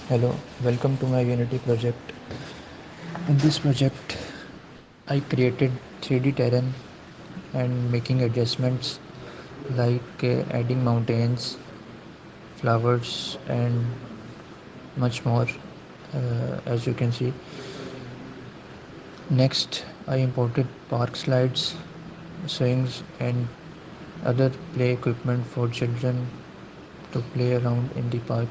Hello, welcome to my Unity project. In this project, I created 3D terrain and making adjustments like adding mountains, flowers, and much more. As you can see, next I imported park slides, swings, and other play equipment for children to play around in the park.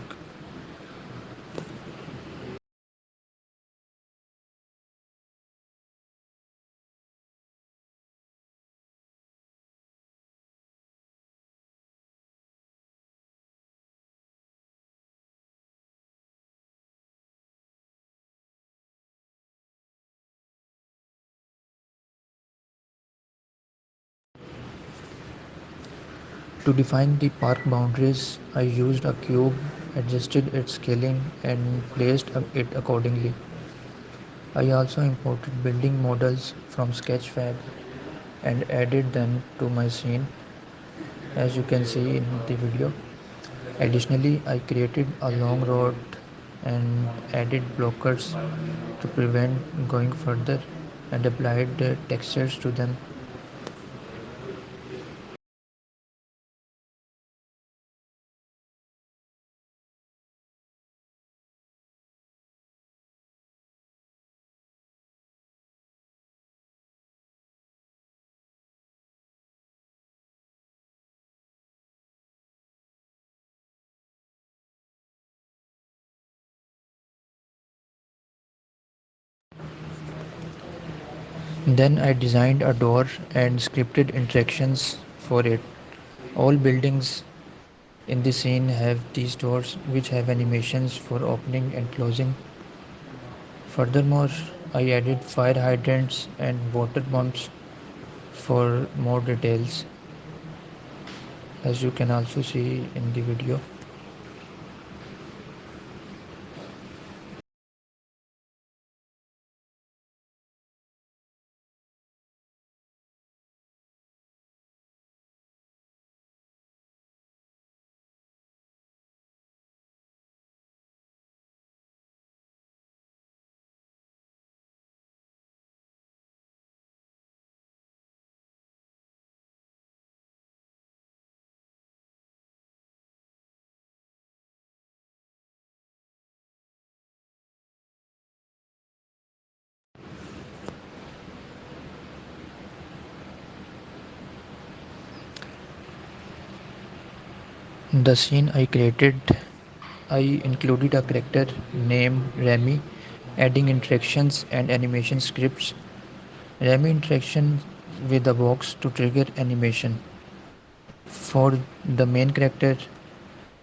To define the park boundaries, I used a cube, adjusted its scaling, and placed it accordingly. I also imported building models from Sketchfab and added them to my scene, as you can see in the video. Additionally, I created a long road and added blockers to prevent going further and applied textures to them. Then I designed a door and scripted interactions for it. All buildings in the scene have these doors which have animations for opening and closing. Furthermore, I added fire hydrants and water pumps for more details, as you can also see in the video. The scene I created, I included a character named Remy, adding interactions and animation scripts. Remy interaction with the box to trigger animation. For the main character,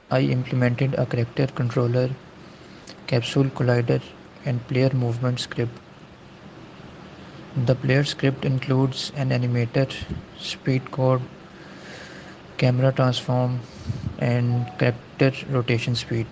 I implemented a character controller, capsule collider, and player movement script. The player script includes an animator, speed code, camera transform, and character rotation speed.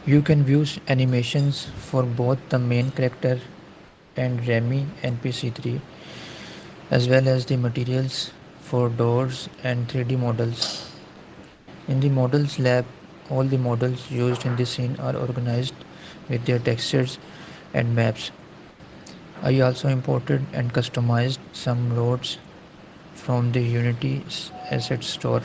You can view animations for both the main character and Remy NPC3, as well as the materials for doors and 3D models. In the models lab, all the models used in the scene are organized with their textures and maps. I also imported and customized some roads from the Unity asset store.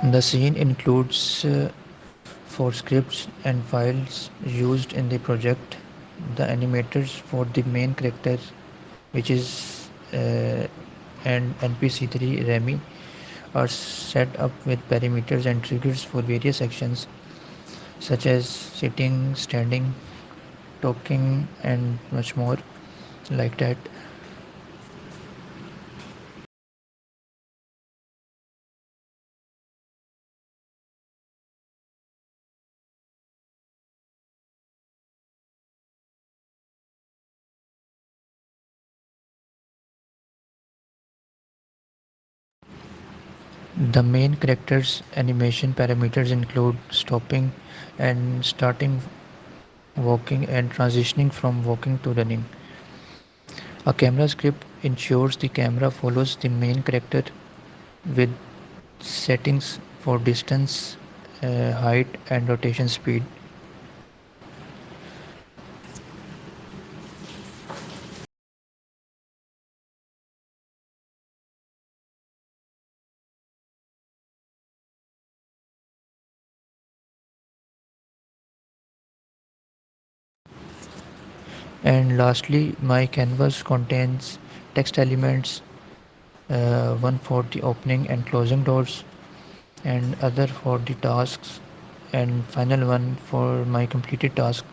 The scene includes for scripts and files used in the project. The animators for the main character, which is and NPC3 Remy, are set up with parameters and triggers for various actions such as sitting, standing, talking, and much more like that. The main character's animation parameters include stopping and starting walking and transitioning from walking to running. A camera script ensures the camera follows the main character with settings for distance, height, and rotation speed. And lastly, my canvas contains text elements, one for the opening and closing doors, and other for the tasks, and final one for my completed task.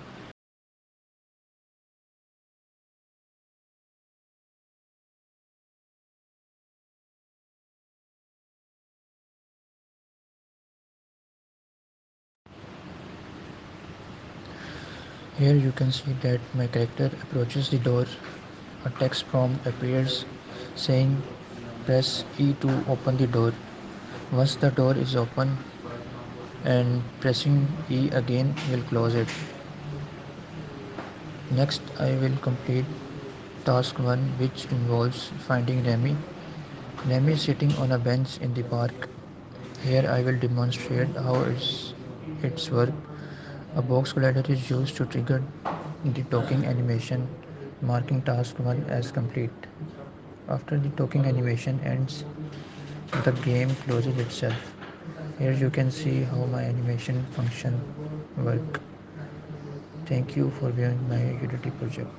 Here you can see that my character approaches the door. A text prompt appears saying press E to open the door. Once the door is open, and pressing E again will close it. Next I will complete task 1, which involves finding Remy. Remy is sitting on a bench in the park. Here I will demonstrate how its work. A box collider is used to trigger the talking animation, marking task 1 as complete. After the talking animation ends, the game closes itself. Here you can see how my animation function work. Thank you for viewing my Unity project.